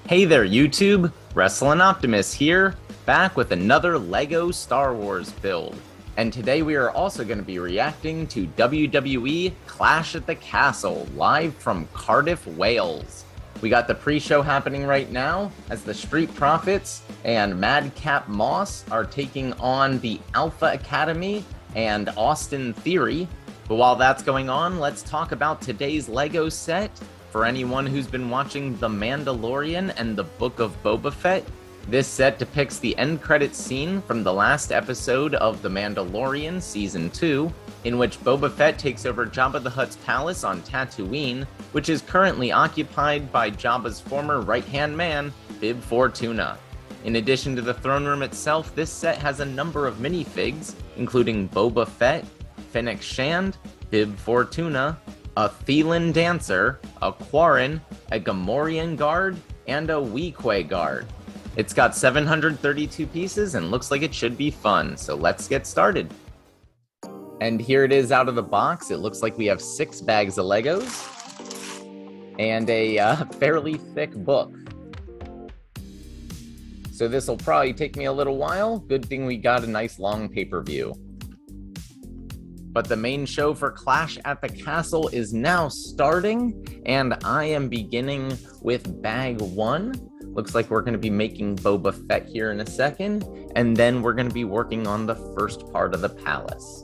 Hey there, YouTube! Wrestling Optimus here, back with another LEGO Star Wars build. And today we are also going to be reacting to WWE Clash at the Castle, live from Cardiff, Wales. We got the pre-show happening right now, as the Street Profits and Madcap Moss are taking on the Alpha Academy and Austin Theory. But while that's going on, let's talk about today's LEGO set. For anyone who's been watching The Mandalorian and the Book of Boba Fett, this set depicts the end credits scene from the last episode of The Mandalorian Season 2, in which Boba Fett takes over Jabba the Hutt's palace on Tatooine, which is currently occupied by Jabba's former right-hand man, Bib Fortuna. In addition to the throne room itself, this set has a number of minifigs, including Boba Fett, Fennec Shand, Bib Fortuna, a Thelan Dancer, a Quarren, a Gamorrean Guard, and a Weequay Guard. It's got 732 pieces and looks like it should be fun, so let's get started. And here it is out of the box. It looks like we have 6 bags of Legos and a fairly thick book. So this will probably take me a little while. Good thing we got a nice long pay-per-view. But the main show for Clash at the Castle is now starting, and I am beginning with bag 1. Looks like we're going to be making Boba Fett here in a second, and then we're going to be working on the first part of the palace.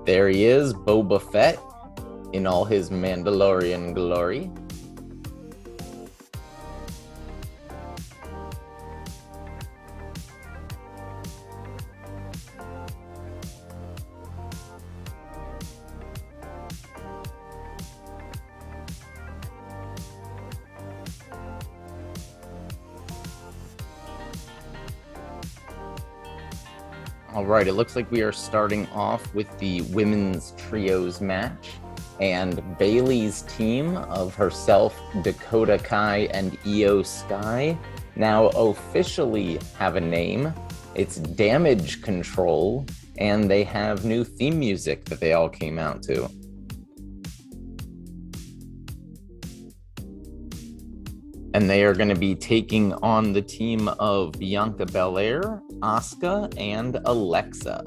There he is, Boba Fett, in all his Mandalorian glory. All right, it looks like we are starting off with the women's trios match, and Bayley's team of herself, Dakota Kai, and Io Sky now officially have a name. It's Damage Control, and they have new theme music that they all came out to. And they are going to be taking on the team of Bianca Belair, Asuka, and Alexa.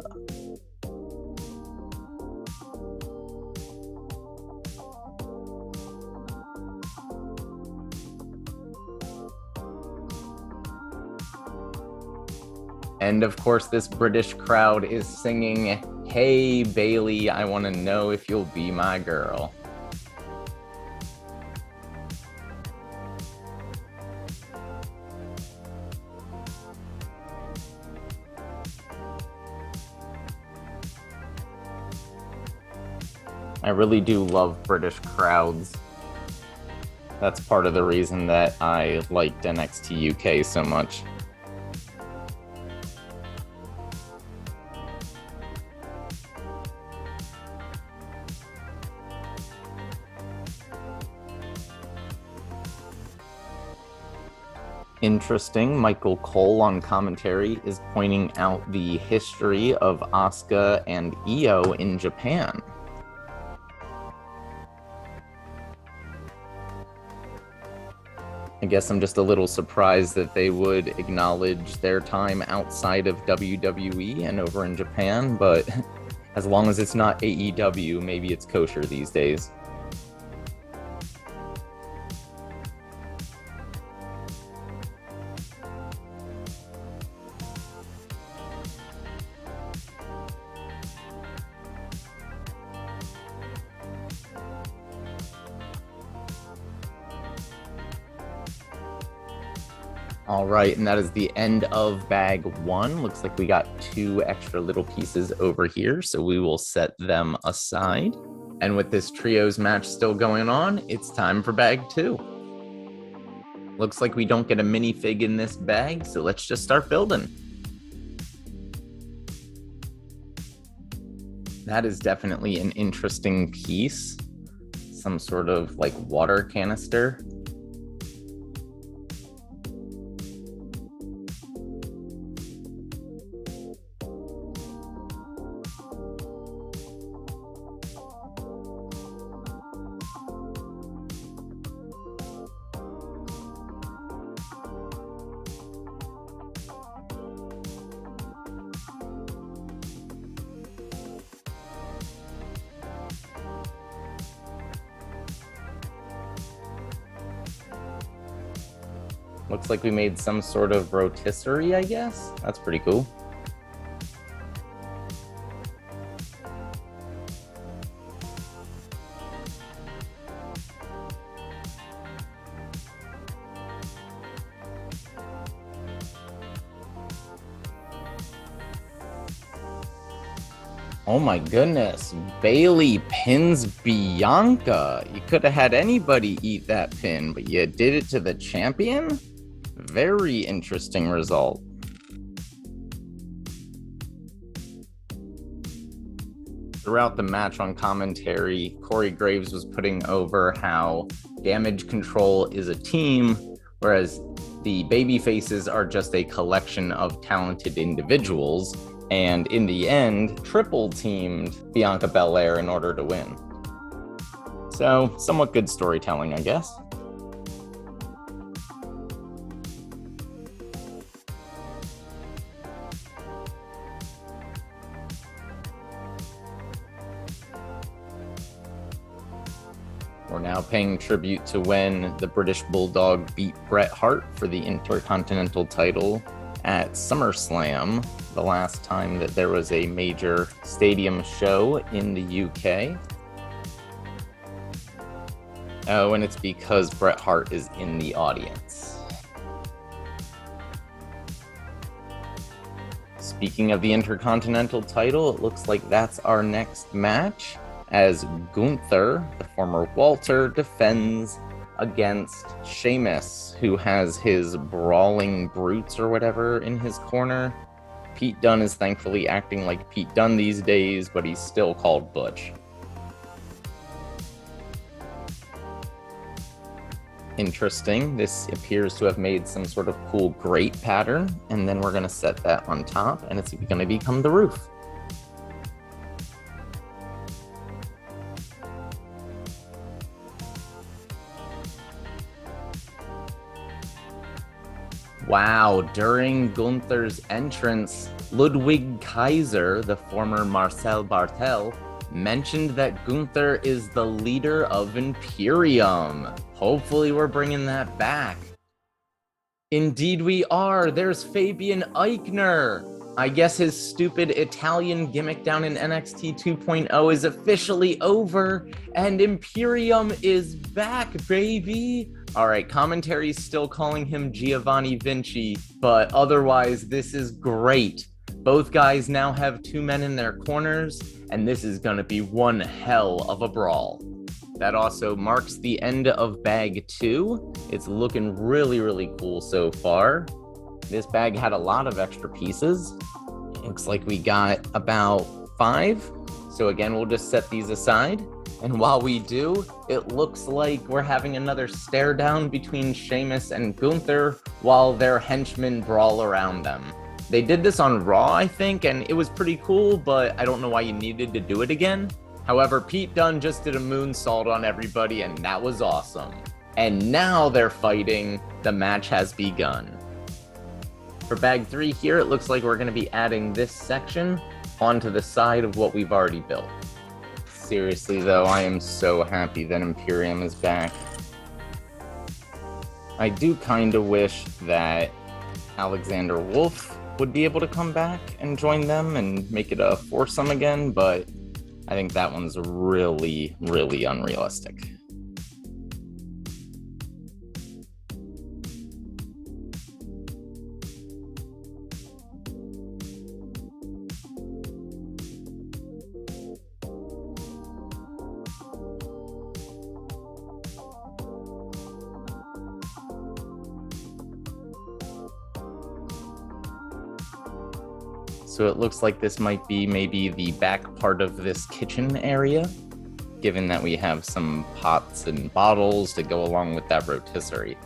And of course, this British crowd is singing, "Hey Bayley, I want to know if you'll be my girl." I really do love British crowds. That's part of the reason that I liked NXT UK so much. Interesting, Michael Cole on commentary is pointing out the history of Asuka and Io in Japan. I guess I'm just a little surprised that they would acknowledge their time outside of WWE and over in Japan, but as long as it's not AEW, maybe it's kosher these days. All right, and that is the end of bag 1. Looks like we got 2 extra little pieces over here, so we will set them aside. And with this trios match still going on, it's time for bag 2. Looks like we don't get a minifig in this bag, so let's just start building. That is definitely an interesting piece. Some sort of like water canister. Looks like we made some sort of rotisserie, I guess. That's pretty cool. Oh my goodness, Bailey pins Bianca. You could have had anybody eat that pin, but you did it to the champion? Very interesting result. Throughout the match on commentary, Corey Graves was putting over how Damage Control is a team, whereas the baby faces are just a collection of talented individuals. And in the end, triple teamed Bianca Belair in order to win. So, somewhat good storytelling, I guess. We're now paying tribute to when the British Bulldog beat Bret Hart for the Intercontinental Title at SummerSlam, the last time that there was a major stadium show in the UK. Oh, and it's because Bret Hart is in the audience. Speaking of the Intercontinental title, it looks like that's our next match, as Gunther, the former Walter, defends against Sheamus, who has his brawling brutes or whatever in his corner. Pete Dunne is thankfully acting like Pete Dunne these days, but he's still called Butch. Interesting. This appears to have made some sort of cool grate pattern, and then we're going to set that on top, and it's going to become the roof. Wow, during Gunther's entrance, Ludwig Kaiser, the former Marcel Bartel, mentioned that Gunther is the leader of Imperium. Hopefully we're bringing that back. Indeed we are. There's Fabian Eichner. I guess his stupid Italian gimmick down in NXT 2.0 is officially over, and Imperium is back, baby. All right, commentary's still calling him Giovanni Vinci, but otherwise, this is great. Both guys now have two men in their corners, and this is going to be one hell of a brawl. That also marks the end of Bag 2. It's looking really, really cool so far. This bag had a lot of extra pieces. Looks like we got about 5. So again, we'll just set these aside. And while we do, it looks like we're having another stare down between Sheamus and Gunther while their henchmen brawl around them. They did this on Raw, I think, and it was pretty cool, but I don't know why you needed to do it again. However, Pete Dunne just did a moonsault on everybody, and that was awesome. And now they're fighting. The match has begun. For Bag 3 here, it looks like we're going to be adding this section onto the side of what we've already built. Seriously though, I am so happy that Imperium is back. I do kind of wish that Alexander Wolf would be able to come back and join them and make it a foursome again, but I think that one's really, really unrealistic. So it looks like this might be maybe the back part of this kitchen area, given that we have some pots and bottles to go along with that rotisserie.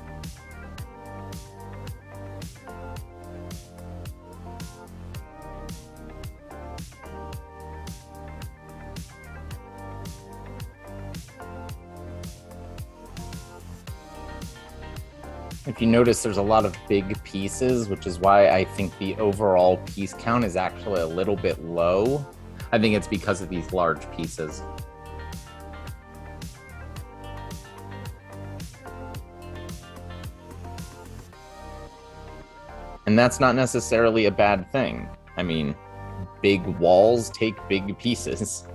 If you notice, there's a lot of big pieces, which is why I think the overall piece count is actually a little bit low. I think it's because of these large pieces. And that's not necessarily a bad thing. I mean, big walls take big pieces.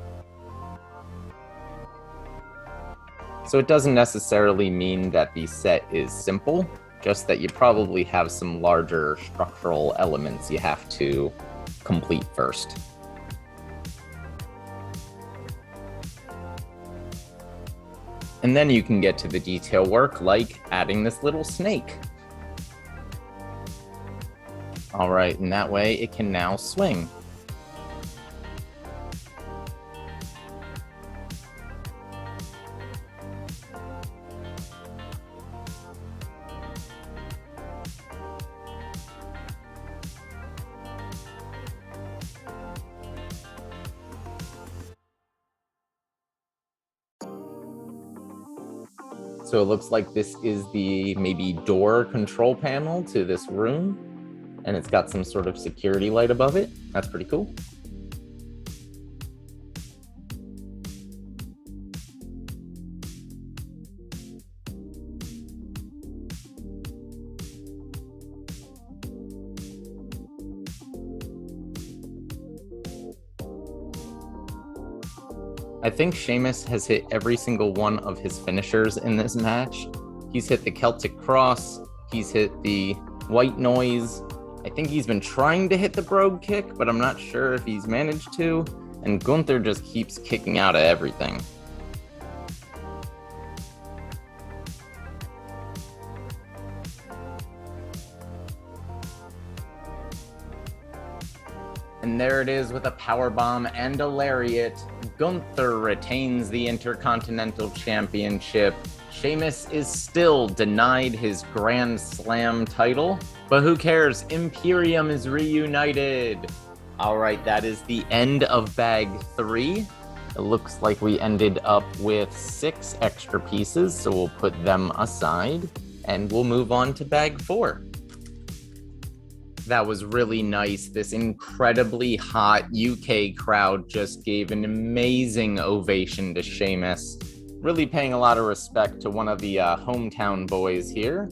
So it doesn't necessarily mean that the set is simple, just that you probably have some larger structural elements you have to complete first. And then you can get to the detail work, like adding this little snake. All right, and that way it can now swing. So it looks like this is the maybe door control panel to this room, and it's got some sort of security light above it. That's pretty cool. I think Sheamus has hit every single one of his finishers in this match. He's hit the Celtic Cross, he's hit the White Noise. I think he's been trying to hit the Brogue Kick, but I'm not sure if he's managed to. And Gunther just keeps kicking out of everything. And there it is with a powerbomb and a lariat. Gunther retains the Intercontinental Championship. Sheamus is still denied his Grand Slam title, but who cares? Imperium is reunited. All right, that is the end of bag 3. It looks like we ended up with 6 extra pieces, so we'll put them aside and we'll move on to bag 4. That was really nice. This incredibly hot UK crowd just gave an amazing ovation to Sheamus. Really paying a lot of respect to one of the hometown boys here.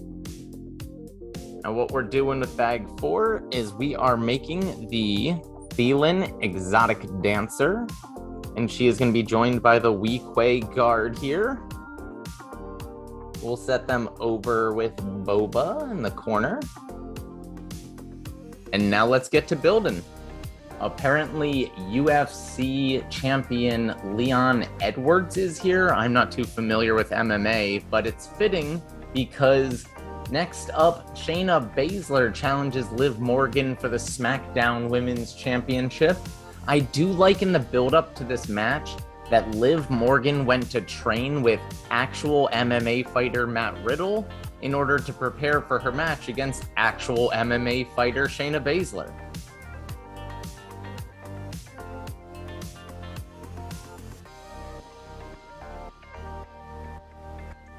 And what we're doing with bag 4 is we are making the Thielen Exotic Dancer. And she is going to be joined by the Weequay Guard here. We'll set them over with Boba in the corner. And now let's get to building. Apparently, UFC champion Leon Edwards is here. I'm not too familiar with MMA, but it's fitting because next up, Shayna Baszler challenges Liv Morgan for the SmackDown Women's Championship. I do like in the build-up to this match that Liv Morgan went to train with actual MMA fighter Matt Riddle in order to prepare for her match against actual MMA fighter Shayna Baszler.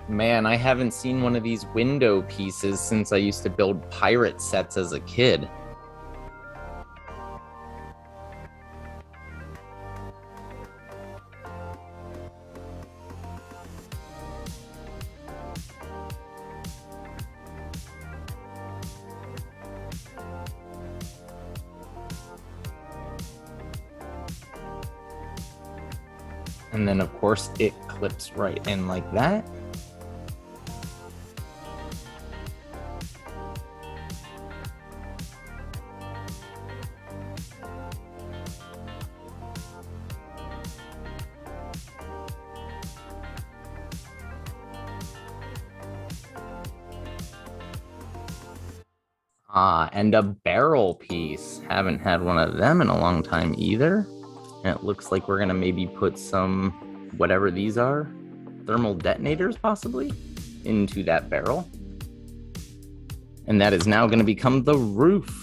Man, I haven't seen one of these window pieces since I used to build pirate sets as a kid. And then, of course, it clips right in like that. And a barrel piece. Haven't had one of them in a long time either. And it looks like we're going to maybe put some, whatever these are, thermal detonators possibly, into that barrel. And that is now going to become the roof.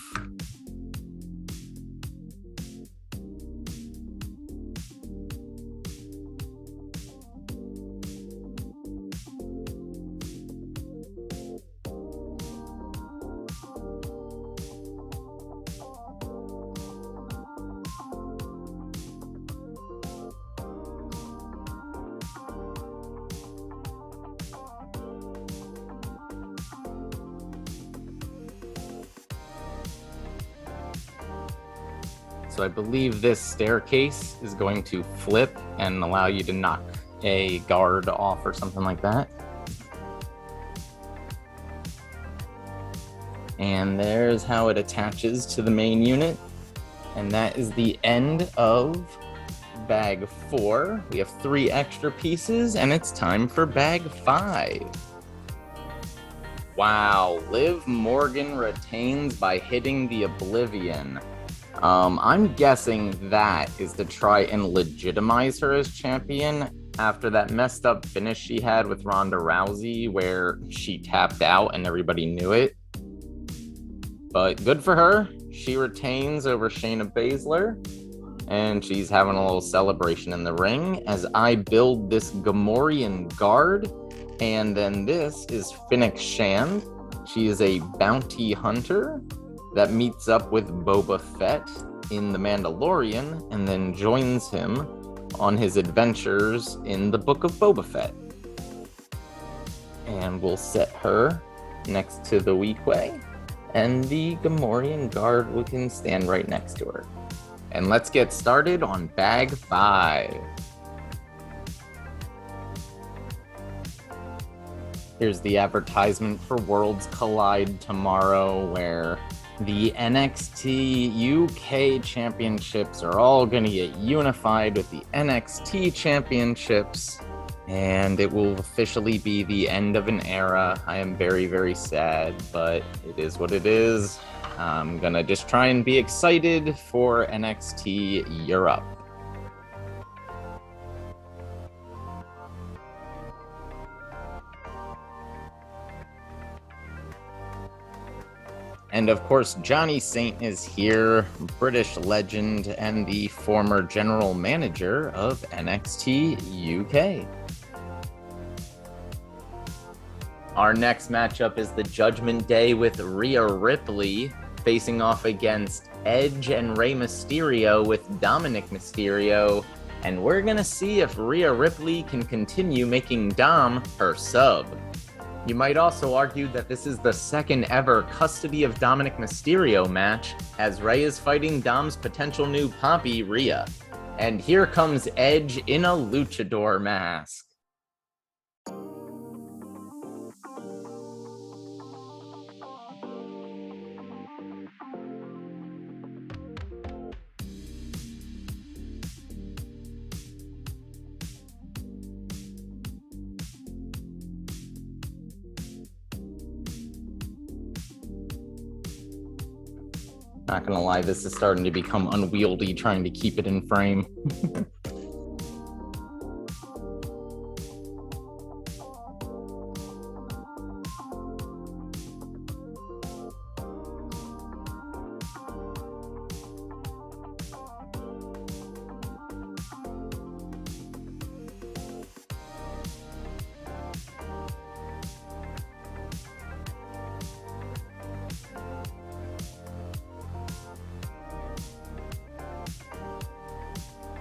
So I believe this staircase is going to flip and allow you to knock a guard off or something like that. And there's how it attaches to the main unit. And that is the end of bag 4. We have 3 extra pieces, and it's time for bag 5. Wow, Liv Morgan retains by hitting the Oblivion. I'm guessing that is to try and legitimize her as champion after that messed up finish she had with Ronda Rousey where she tapped out and everybody knew it. But good for her. She retains over Shayna Baszler, and she's having a little celebration in the ring as I build this Gamorrean guard. And then this is Phoenix Shand. She is a bounty hunter that meets up with Boba Fett in The Mandalorian and then joins him on his adventures in the Book of Boba Fett. And we'll set her next to the Weequay, and the Gamorrean guard can stand right next to her. And let's get started on bag 5. Here's the advertisement for Worlds Collide tomorrow, where the NXT UK Championships are all going to get unified with the NXT Championships, and it will officially be the end of an era. I am very, very sad, but it is what it is. I'm going to just try and be excited for NXT Europe. And of course, Johnny Saint is here, British legend and the former general manager of NXT UK. Our next matchup is the Judgment Day with Rhea Ripley facing off against Edge and Rey Mysterio with Dominic Mysterio. And we're going to see if Rhea Ripley can continue making Dom her sub. You might also argue that this is the second ever custody of Dominic Mysterio match, as Rey is fighting Dom's potential new Poppy, Rhea. And here comes Edge in a luchador mask. Not gonna lie, this is starting to become unwieldy trying to keep it in frame.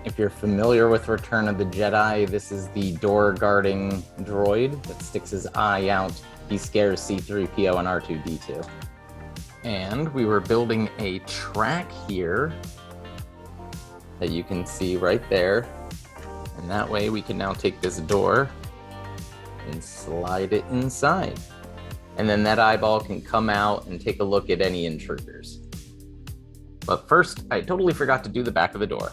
If you're familiar with Return of the Jedi, this is the door guarding droid that sticks his eye out. He scares C-3PO and R2-D2. And we were building a track here that you can see right there. And that way we can now take this door and slide it inside. And then that eyeball can come out and take a look at any intruders. But first, I totally forgot to do the back of the door.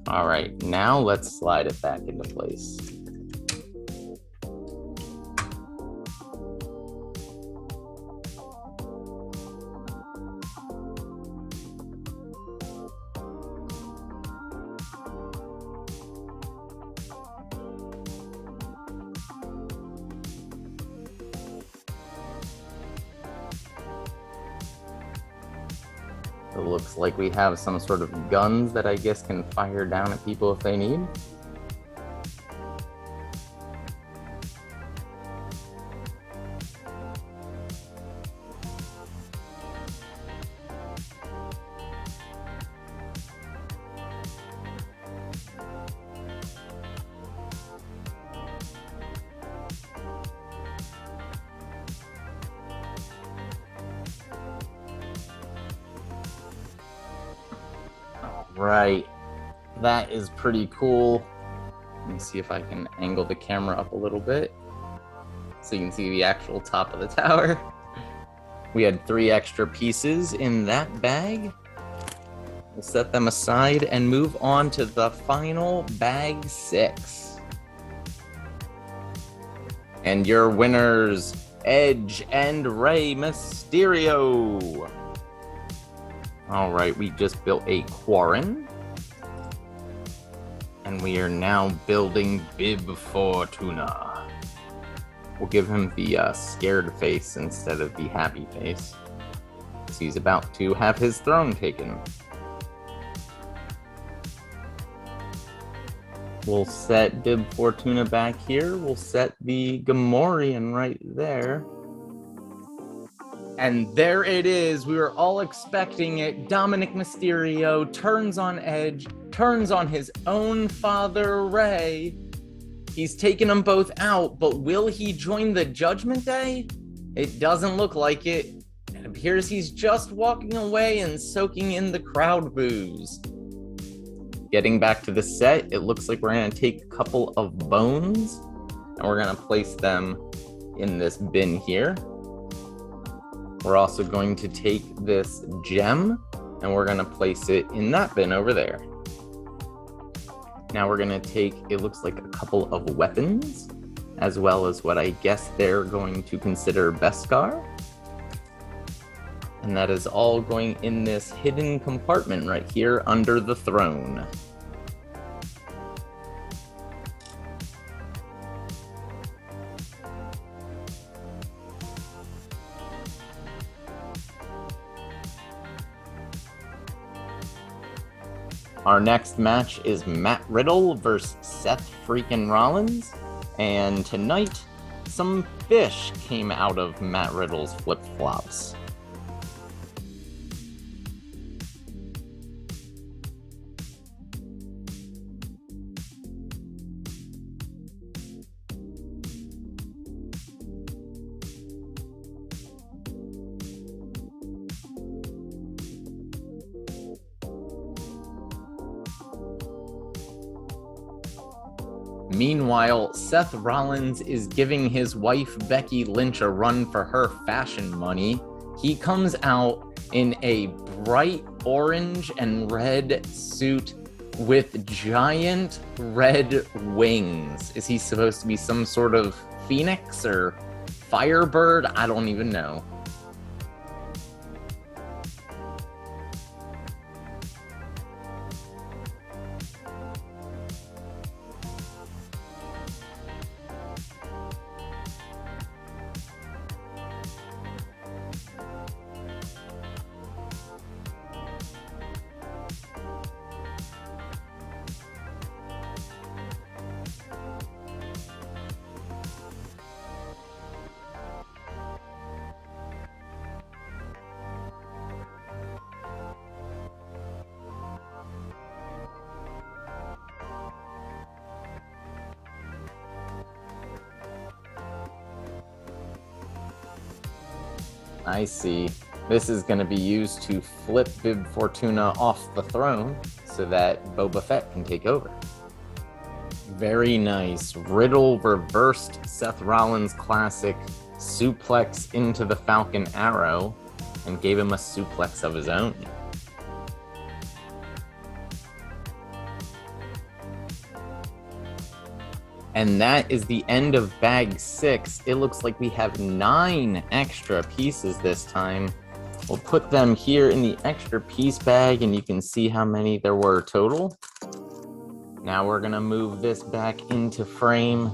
All right, now let's slide it back into place. It looks like we have some sort of guns that I guess can fire down at people if they need. Right. That is pretty cool. Let me see if I can angle the camera up a little bit so you can see the actual top of the tower. We had 3 extra pieces in that bag. We'll set them aside and move on to the final bag 6. And your winners, Edge and Rey Mysterio. All right, we just built a Quarren. And we are now building Bib Fortuna. We'll give him the scared face instead of the happy face, because he's about to have his throne taken. We'll set Bib Fortuna back here. We'll set the Gamorrean right there. And there it is. We were all expecting it. Dominic Mysterio turns on Edge, turns on his own father, Rey. He's taken them both out, but will he join the Judgment Day? It doesn't look like it. It appears he's just walking away and soaking in the crowd boos. Getting back to the set, it looks like we're going to take a couple of bones and we're going to place them in this bin here. We're also going to take this gem and we're going to place it in that bin over there. Now we're going to take, it looks like a couple of weapons, as well as what I guess they're going to consider Beskar. And that is all going in this hidden compartment right here under the throne. Our next match is Matt Riddle versus Seth freaking Rollins. And tonight, some fish came out of Matt Riddle's flip-flops. Meanwhile, Seth Rollins is giving his wife Becky Lynch a run for her fashion money. He comes out in a bright orange and red suit with giant red wings. Is he supposed to be some sort of phoenix or firebird? I don't even know. I see. This is going to be used to flip Bib Fortuna off the throne so that Boba Fett can take over. Very nice. Riddle reversed Seth Rollins' classic suplex into the Falcon Arrow and gave him a suplex of his own. And that is the end of bag 6. It looks like we have 9 extra pieces this time. We'll put them here in the extra piece bag and you can see how many there were total. Now we're gonna move this back into frame.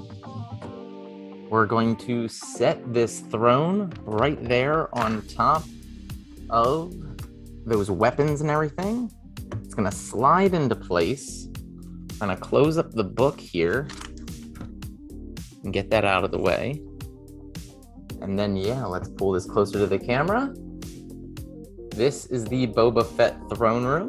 We're going to set this throne right there on top of those weapons and everything. It's gonna slide into place. I'm gonna close up the book here and get that out of the way. And then, yeah, let's pull this closer to the camera. This is the Boba Fett throne room.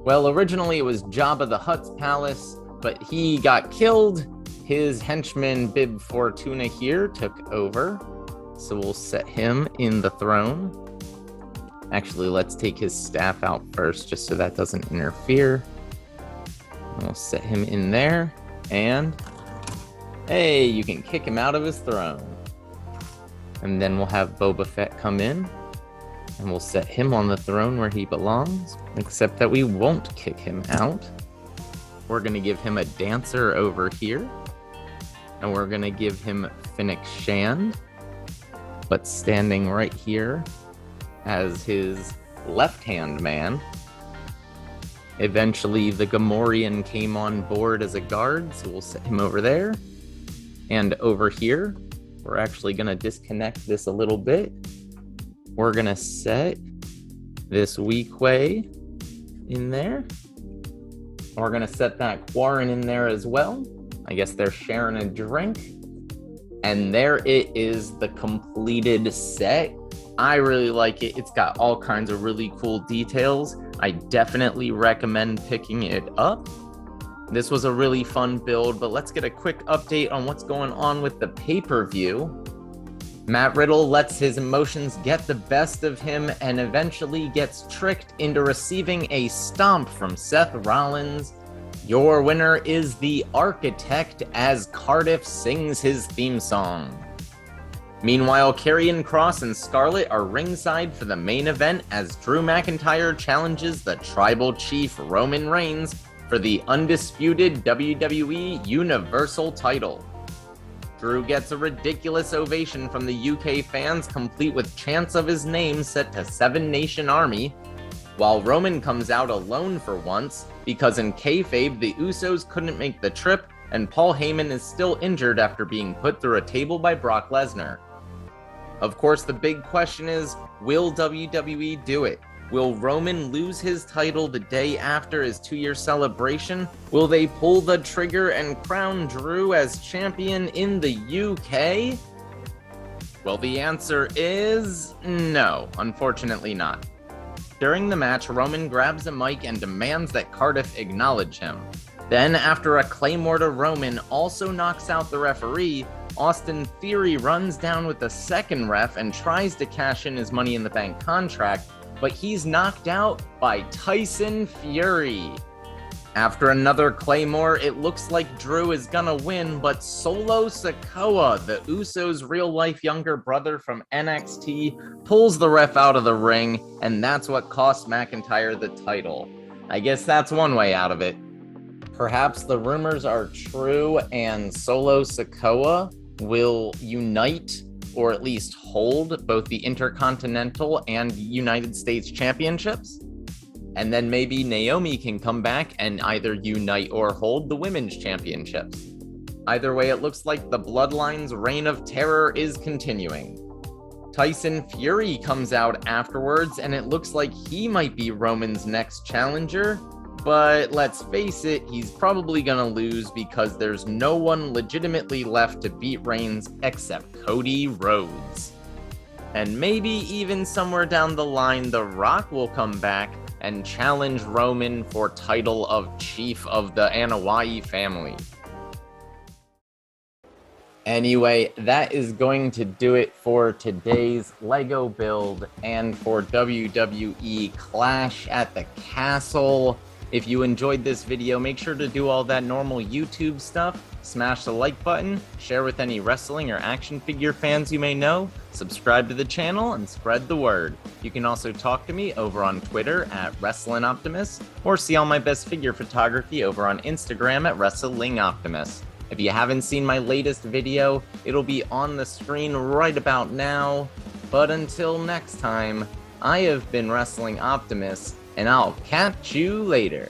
Well, originally it was Jabba the Hutt's palace, but he got killed. His henchman Bib Fortuna here took over. So we'll set him in the throne. Actually, let's take his staff out first, just so that doesn't interfere. We'll set him in there, and hey, you can kick him out of his throne. And then we'll have Boba Fett come in, and we'll set him on the throne where he belongs, except that we won't kick him out. We're going to give him a dancer over here, and we're going to give him Finnick Shand, but standing right here as his left-hand man. Eventually, the Gamorrean came on board as a guard, so we'll set him over there. And over here, we're actually going to disconnect this a little bit. We're going to set this Weequay in there. We're going to set that Quarren in there as well. I guess they're sharing a drink. And there it is, the completed set. I really like it. It's got all kinds of really cool details. I definitely recommend picking it up. This was a really fun build, but let's get a quick update on what's going on with the pay-per-view. Matt Riddle lets his emotions get the best of him and eventually gets tricked into receiving a stomp from Seth Rollins. Your winner is the Architect as Cardiff sings his theme song. Meanwhile, Karrion Kross and Scarlett are ringside for the main event as Drew McIntyre challenges the Tribal Chief Roman Reigns for the undisputed WWE Universal Title. Drew gets a ridiculous ovation from the UK fans, complete with chants of his name set to Seven Nation Army, while Roman comes out alone for once because in kayfabe the Usos couldn't make the trip and Paul Heyman is still injured after being put through a table by Brock Lesnar. Of course, the big question is, will WWE do it? Will Roman lose his title the day after his 2-year celebration? Will they pull the trigger and crown Drew as champion in the UK? Well, the answer is no, unfortunately not. During the match, Roman grabs a mic and demands that Cardiff acknowledge him. Then, after a Claymore to Roman also knocks out the referee, Austin Theory runs down with the second ref and tries to cash in his Money in the Bank contract, but he's knocked out by Tyson Fury. After another Claymore, it looks like Drew is gonna win, but Solo Sikoa, the Usos' real-life younger brother from NXT, pulls the ref out of the ring, and that's what cost McIntyre the title. I guess that's one way out of it. Perhaps the rumors are true and Solo Sikoa will unite or at least hold both the Intercontinental and United States Championships. And then maybe Naomi can come back and either unite or hold the Women's Championships. Either way, it looks like the Bloodline's reign of terror is continuing. Tyson Fury comes out afterwards, and it looks like he might be Roman's next challenger. But let's face it, he's probably gonna lose because there's no one legitimately left to beat Reigns except Cody Rhodes. And maybe even somewhere down the line, The Rock will come back and challenge Roman for title of Chief of the Anoa'i family. Anyway, that is going to do it for today's LEGO build and for WWE Clash at the Castle. If you enjoyed this video, make sure to do all that normal YouTube stuff. Smash the like button, share with any wrestling or action figure fans you may know, subscribe to the channel, and spread the word. You can also talk to me over on Twitter at WrestlingOptimus, or see all my best figure photography over on Instagram at WrestlingOptimus. If you haven't seen my latest video, it'll be on the screen right about now. But until next time, I have been Wrestling Optimus, and I'll catch you later.